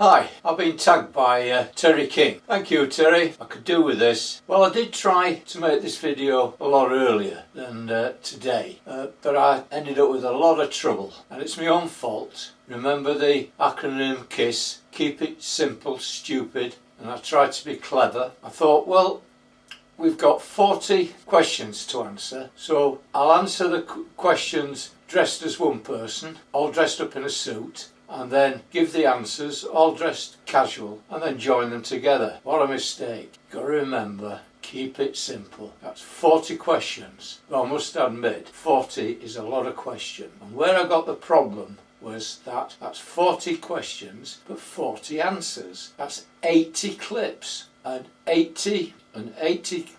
Hi, I've been tagged by Terry King. Thank you, Terry. I could do with this. Well, I did try to make this video a lot earlier than today, but I ended up with a lot of trouble, and it's my own fault. Remember the acronym KISS, keep it simple, stupid, and I tried to be clever. I thought, well, we've got 40 questions to answer, so I'll answer the questions dressed as one person, all dressed up in a suit, and then give the answers all dressed casual and then join them together. What a mistake. Got to remember, keep it simple. That's 40 questions. But I must admit, 40 is a lot of questions. And where I got the problem was that that's 40 questions but 40 answers. That's 80 clips, and 80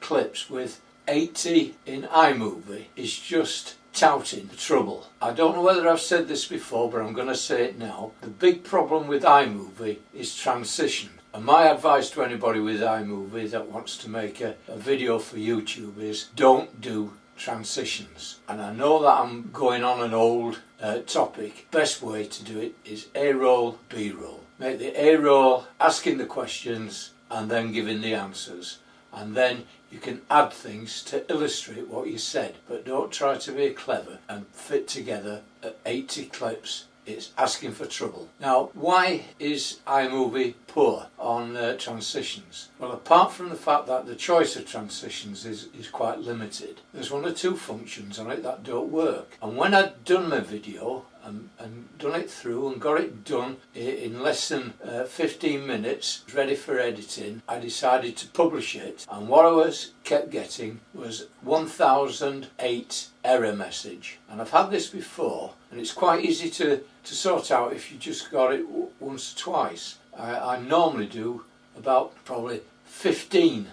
clips with 80 in iMovie is just touting the trouble. I don't know whether I've said this before, but I'm going to say it now. The big problem with iMovie is transition. And my advice to anybody with iMovie that wants to make a video for YouTube is don't do transitions. And I know that I'm going on an old topic. Best way to do it is A-roll, B-roll. Make the A-roll asking the questions and then giving the answers. And then you can add things to illustrate what you said, but don't try to be clever and fit together 80 clips. It's asking for trouble. Now, why is iMovie poor on transitions? Well, apart from the fact that the choice of transitions is quite limited, there's one or two functions on it that don't work. And when I'd done my video and done it through and got it done in less than 15 minutes, ready for editing, I decided to publish it, and what I kept getting was 1008 error message. And I've had this before, and it's quite easy to sort out if you just got it once or twice. I normally do about probably 15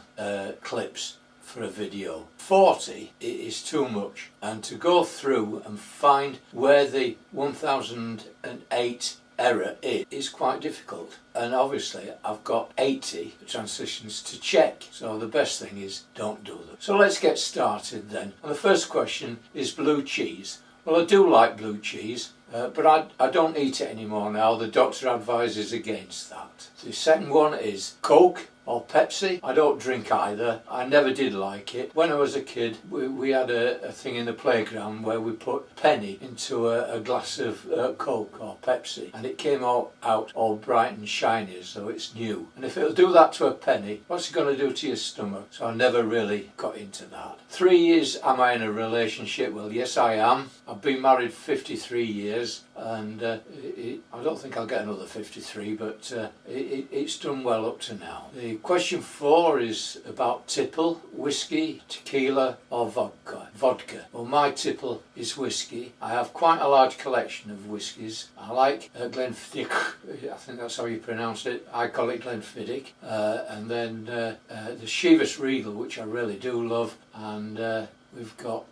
clips for a video. 40 is too much, and to go through and find where the 1008 error is quite difficult. And obviously I've got 80 transitions to check, so the best thing is don't do them. So let's get started then. And the first question is blue cheese. Well, I do like blue cheese, but I don't eat it anymore now. The doctor advises against that. The second one is Coke or Pepsi. I don't drink either. I never did like it. When I was a kid, we had a thing in the playground where we put a penny into a glass of Coke or Pepsi, and it came out all bright and shiny as though it's new. And if it'll do that to a penny, what's it going to do to your stomach? So I never really got into that. 3 years, am I in a relationship? Well, yes, I am. I've been married 53 years, and I don't think I'll get another 53, but it's done well up to now. The question 4 is about tipple, whiskey, tequila or vodka. Well, my tipple is whiskey. I have quite a large collection of whiskies. I like Glenfiddich, I think that's how you pronounce it. I call it Glenfiddich. And then the Chivas Regal, which I really do love. And we've got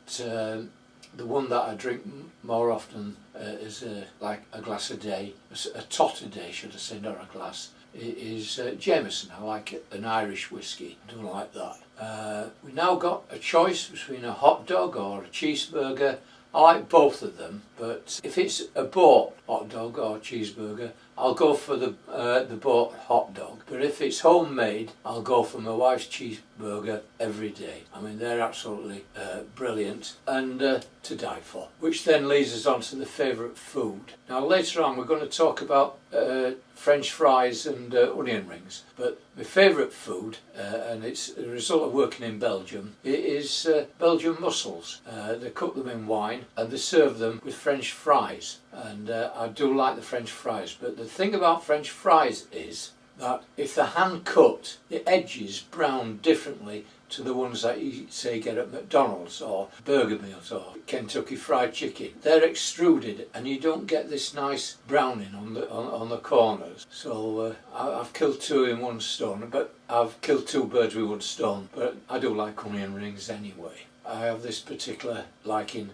the one that I drink more often is like a glass a day, a tot a day should I say, not a glass. It is Jameson. I like it, an Irish whiskey. I don't like that. We now got a choice between a hot dog or a cheeseburger. I like both of them, but if it's a bought hot dog or cheeseburger, I'll go for the bought hot dog. But if it's homemade, I'll go for my wife's cheeseburger every day. I mean, they're absolutely brilliant and to die for. Which then leads us on to the favourite food. Now later on we're going to talk about French fries and onion rings, but my favourite food, and it's a result of working in Belgium, it is Belgian mussels. They cook them in wine and they serve them with French fries, and I do like the French fries. But the thing about French fries is that if they're hand cut, the edges brown differently to the ones that you say get at McDonald's or Burger Meals or Kentucky Fried Chicken. They're extruded and you don't get this nice browning on the corners. So I've killed two in one stone, but I've killed two birds with one stone. But I do like onion rings anyway. I have this particular liking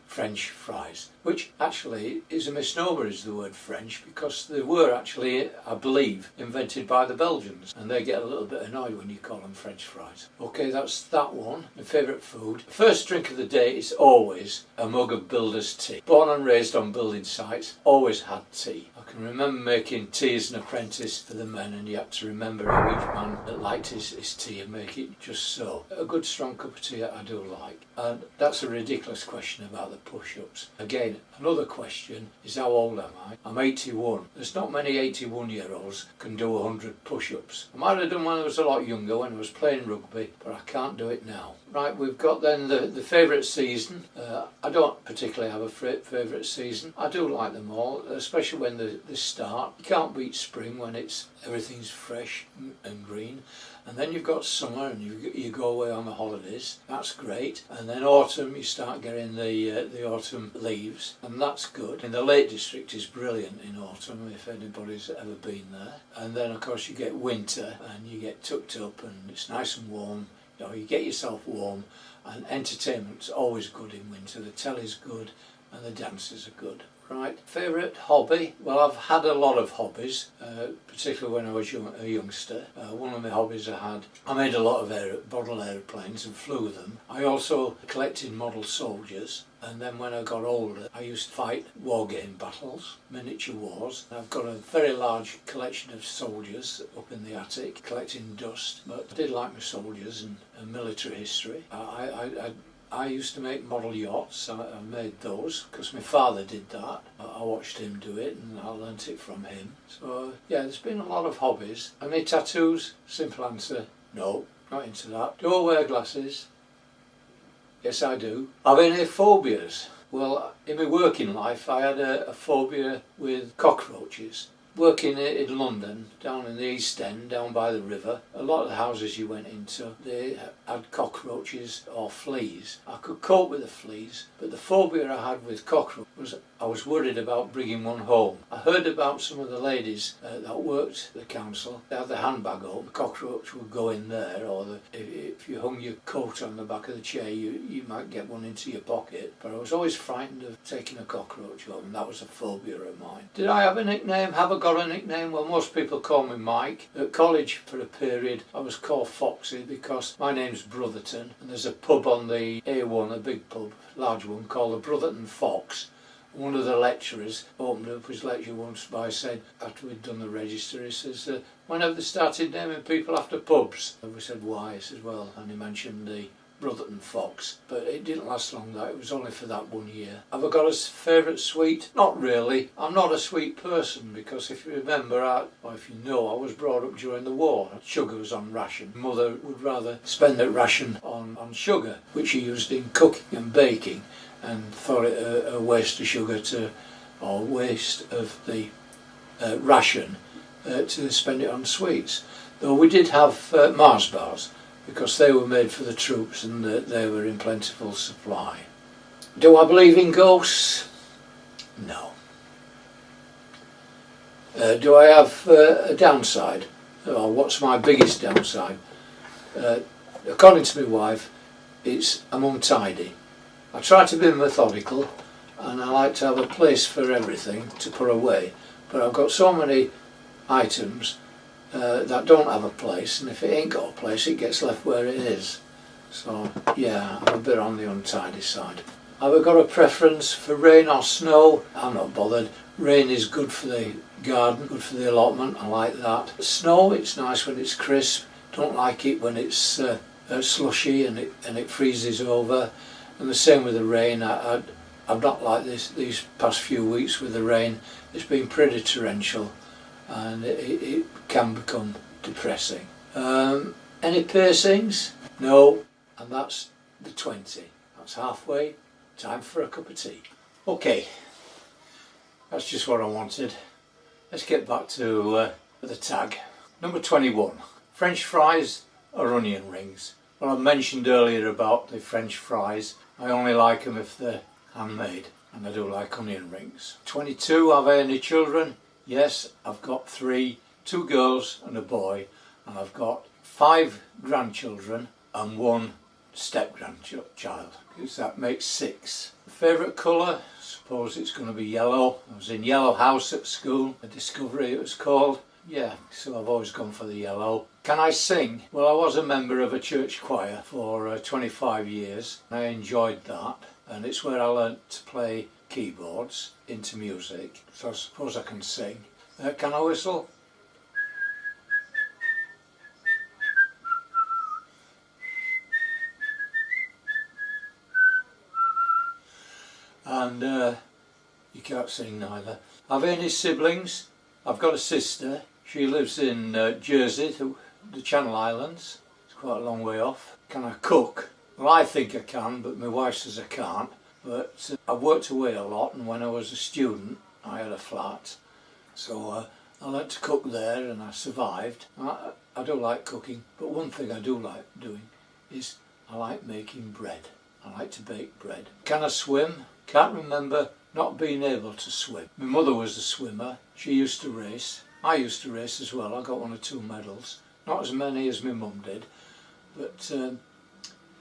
French fries, which actually is a misnomer, is the word French, because they were actually, I believe, invented by the Belgians, and they get a little bit annoyed when you call them French fries. Okay, that's that one. My favourite food. First drink of the day is always a mug of builder's tea. Born and raised on building sites, always had tea. I can remember making tea as an apprentice for the men, and you had to remember how each man that liked his tea and make it just so. A good strong cup of tea I do like. And that's a ridiculous question about the push-ups. Again, another question is, how old am I? I'm 81. There's not many 81-year-olds can do 100 push-ups. I might have done when I was a lot younger, when I was playing rugby, but I can't do it now. Right, we've got then the favourite season. I don't particularly have a favourite season. I do like them all, especially when they start. You can't beat spring when everything's fresh and green. And then you've got summer, and you go away on the holidays. That's great. And then autumn, you start getting the autumn leaves, and that's good. And the Lake District is brilliant in autumn, if anybody's ever been there. And then of course you get winter, and you get tucked up, and it's nice and warm. You know, you get yourself warm, and entertainment's always good in winter. The telly's good, and the dances are good. Right, favourite hobby? Well, I've had a lot of hobbies, particularly when I was a youngster. One of my hobbies I made a lot of model aeroplanes and flew them. I also collected model soldiers, and then when I got older I used to fight war game battles, miniature wars. I've got a very large collection of soldiers up in the attic, collecting dust, but I did like my soldiers and military history. I used to make model yachts. I made those because my father did that. I watched him do it and I learnt it from him. So yeah, there's been a lot of hobbies. Any tattoos? Simple answer, no, not into that. Do I wear glasses? Yes, I do. Have any phobias? Well, in my working life I had a phobia with cockroaches. Working in London, down in the East End, down by the river, a lot of the houses you went into, they had cockroaches or fleas. I could cope with the fleas, but the phobia I had with cockroaches was I was worried about bringing one home. I heard about some of the ladies that worked at the council. They had the handbag open, the cockroach would go in there, or if you hung your coat on the back of the chair, you might get one into your pocket. But I was always frightened of taking a cockroach home, and that was a phobia of mine. Did I have a nickname? Have I got a nickname? Well, most people call me Mike. At college, for a period, I was called Foxy because my name's Brotherton, and there's a pub on the A1, a big pub, large one, called the Brotherton Fox. One of the lecturers opened up his lecture once by saying, after we'd done the register, he says, when have they started naming people after pubs? And we said, why? He says, well, and he mentioned the Brotherton Fox, but it didn't last long, that it was only for that 1 year. Have I got a favourite sweet? Not really. I'm not a sweet person, because if you remember, or if you know, I was brought up during the war. Sugar was on ration. Mother would rather spend that ration on sugar, which she used in cooking and baking, and thought it a waste of sugar or waste of the ration to spend it on sweets. Though we did have Mars bars, because they were made for the troops and they were in plentiful supply. Do I believe in ghosts? No. Do I have a downside? Or what's my biggest downside? According to my wife, I'm untidy. I try to be methodical, and I like to have a place for everything to put away, but I've got so many items that don't have a place, and if it ain't got a place it gets left where it is. So yeah, I'm a bit on the untidy side. Have I got a preference for rain or snow? I'm not bothered. Rain is good for the garden, good for the allotment, I like that. Snow, it's nice when it's crisp. Don't like it when it's slushy and it freezes over. And the same with the rain. I'm not like this these past few weeks with the rain. It's been pretty torrential, and it can become depressing. Any piercings? No, and that's the 20. That's halfway. Time for a cup of tea. Okay, that's just what I wanted. Let's get back to the tag. Number 21. French fries or onion rings? Well, I mentioned earlier about the French fries. I only like them if they're handmade, and I do like onion rings. 22. Have I any children? Yes, I've got 3, 2 girls and a boy, and I've got 5 grandchildren and 1 step-grandchild, because that makes 6. Favourite colour? I suppose it's going to be yellow. I was in Yellow House at school, a Discovery it was called. Yeah, so I've always gone for the yellow. Can I sing? Well, I was a member of a church choir for 25 years. I enjoyed that, and it's where I learnt to play keyboards into music, so I suppose I can sing. Can I whistle? And you can't sing neither. I've any siblings. I've got a sister. She lives in Jersey, the Channel Islands. It's quite a long way off. Can I cook? Well, I think I can, but my wife says I can't. But I've worked away a lot, and when I was a student I had a flat, so I learnt to cook there and I survived. I do like cooking, but one thing I do like doing is I like making bread. I like to bake bread. Can I swim? Can't remember not being able to swim. My mother was a swimmer. She used to race. I used to race as well. I got 1 or 2 medals. Not as many as my mum did, but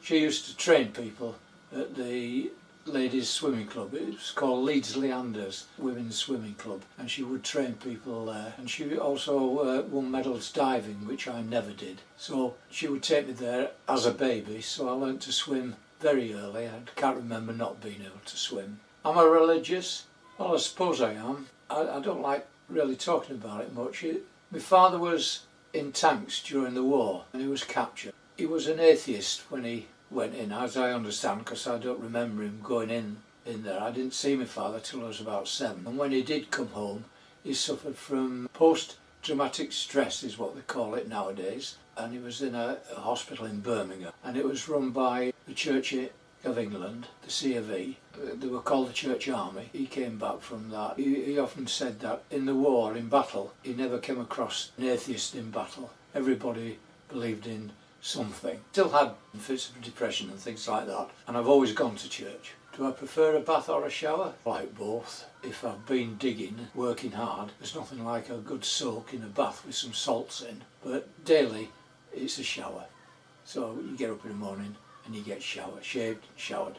she used to train people at the ladies swimming club. It was called Leeds Leanders Women's Swimming Club, and she would train people there. And she also won medals diving, which I never did. So she would take me there as a baby, so I learnt to swim very early. I can't remember not being able to swim. Am I religious? Well, I suppose I am. I don't like really talking about it much. My father was in tanks during the war and he was captured. He was an atheist when he went in, as I understand, because I don't remember him going in there. I didn't see my father till I was about 7. And when he did come home, he suffered from post-traumatic stress, is what they call it nowadays. And he was in a hospital in Birmingham. And it was run by the Church of England, the C of E. They were called the Church Army. He came back from that. He often said that in the war, in battle, he never came across an atheist in battle. Everybody believed in something. Still had fits of depression and things like that, and I've always gone to church. Do I prefer a bath or a shower? I like both. If I've been digging, working hard, there's nothing like a good soak in a bath with some salts in, but daily it's a shower. So you get up in the morning and you get shaved, showered.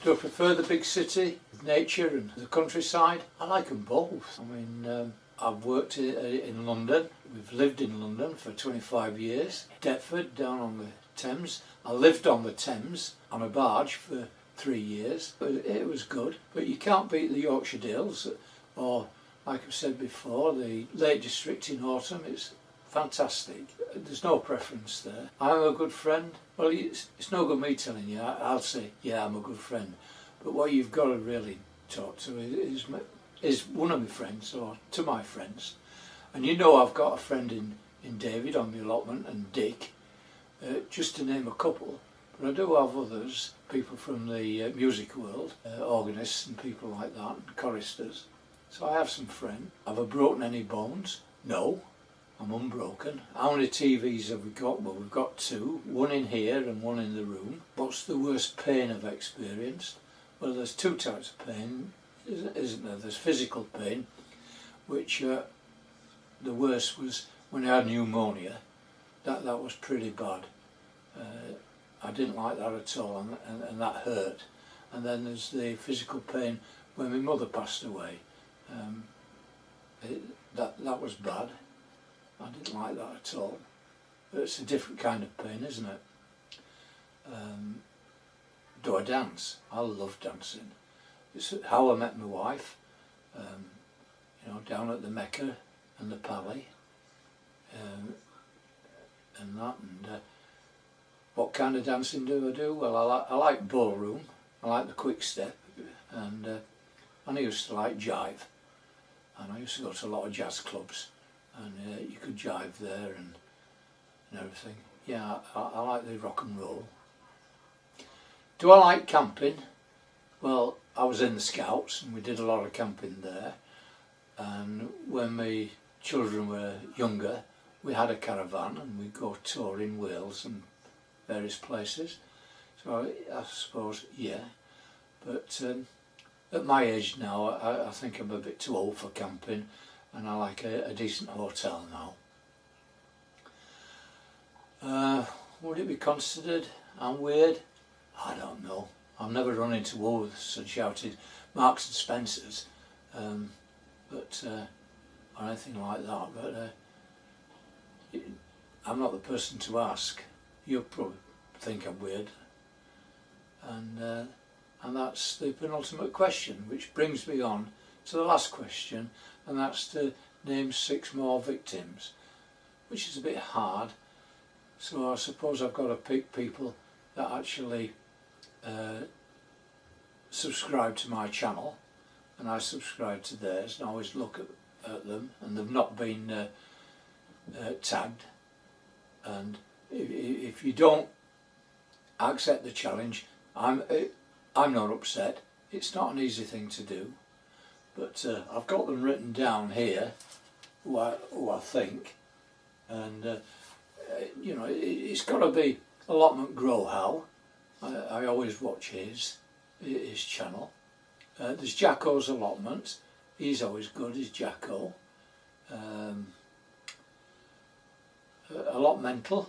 Do I prefer the big city, nature and the countryside? I like them both. I mean, I've worked in London. We've lived in London for 25 years. Deptford, down on the Thames. I lived on the Thames on a barge for 3 years. It was good, but you can't beat the Yorkshire Dales, or like I've said before, the Lake District in autumn. It's fantastic. There's no preference there. I'm a good friend. Well, it's no good me telling you. I'll say, yeah, I'm a good friend. But what you've got to really talk to is one of my friends, or to my friends. And you know I've got a friend in David on the allotment, and Dick, just to name a couple. But I do have others, people from the music world, organists and people like that, and choristers. So I have some friends. Have I broken any bones? No, I'm unbroken. How many TVs have we got? Well, we've got 2, one in here and one in the room. What's the worst pain I've experienced? Well, there's 2 types of pain, isn't there? There's physical pain, which the worst was when I had pneumonia. That was pretty bad. I didn't like that at all, and that hurt. And then there's the physical pain when my mother passed away. That was bad. I didn't like that at all. But it's a different kind of pain, isn't it? Do I dance? I love dancing. It's how I met my wife, you know, down at the Mecca and the Pali, and that. And what kind of dancing do I do? Well, I like ballroom. I like the quick step, and I used to like jive, and I used to go to a lot of jazz clubs, and you could jive there and everything. Yeah, I like the rock and roll. Do I like camping? Well, I was in the Scouts and we did a lot of camping there, and when my children were younger we had a caravan and we'd go tour in Wales and various places. So I suppose, yeah, but at my age now I think I'm a bit too old for camping, and I like a decent hotel now. Would it be considered I'm weird? I don't know. I've never run into Woolworths and shouted Marks and Spencers, or anything like that. But I'm not the person to ask. You'll probably think I'm weird, and that's the penultimate question, which brings me on to the last question, and that's to name 6 more victims, which is a bit hard. So I suppose I've got to pick people that actually subscribe to my channel, and I subscribe to theirs, and I always look at them, and they've not been tagged. And if you don't accept the challenge, I'm not upset. It's not an easy thing to do, but I've got them written down here, who I think, and you know, it's got to be Allotment Growhow. I always watch his channel. There's Jacko's Allotment. He's always good, is Jacko. Allotmental.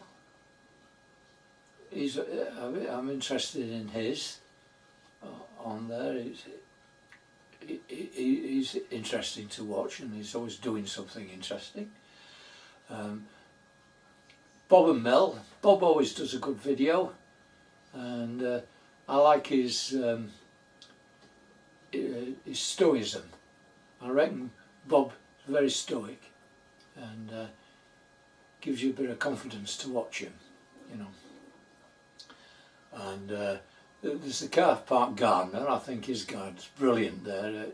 I'm interested in his on there. He's interesting to watch, and he's always doing something interesting. Bob and Mel. Bob always does a good video, and I like his stoicism. I reckon Bob's very stoic, and gives you a bit of confidence to watch him, you know. And there's the car park gardener. I think his garden's brilliant there,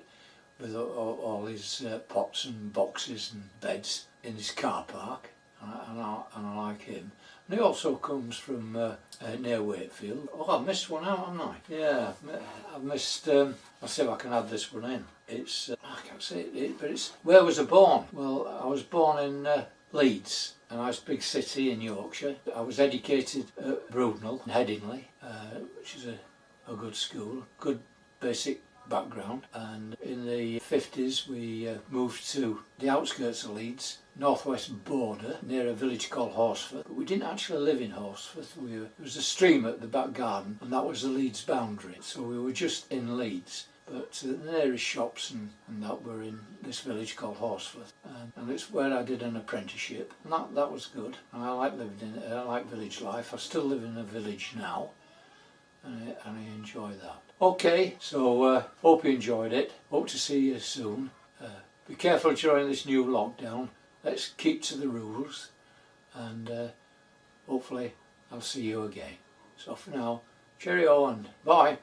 with all his pots and boxes and beds in his car park, and I like him. And he also comes from near Wakefield. Oh, I've missed one out, haven't I? Yeah, I've missed. I'll see if I can add this one in. It's I can't say it, but it's where was I born? Well, I was born in Leeds, a nice big city in Yorkshire. I was educated at Broodnell in Headingley, which is a good school, good basic background. And in the 50s we moved to the outskirts of Leeds, northwest border, near a village called Horsforth. But we didn't actually live in Horsforth. There was a stream at the back garden, and that was the Leeds boundary. So we were just in Leeds. But the nearest shops and that were in this village called Horsforth, and it's where I did an apprenticeship, and that was good. And I like living in it. I like village life. I still live in a village now, and I enjoy that. Okay, so hope you enjoyed it. Hope to see you soon. Be careful during this new lockdown. Let's keep to the rules, and hopefully I'll see you again. So for now, cheerio and bye.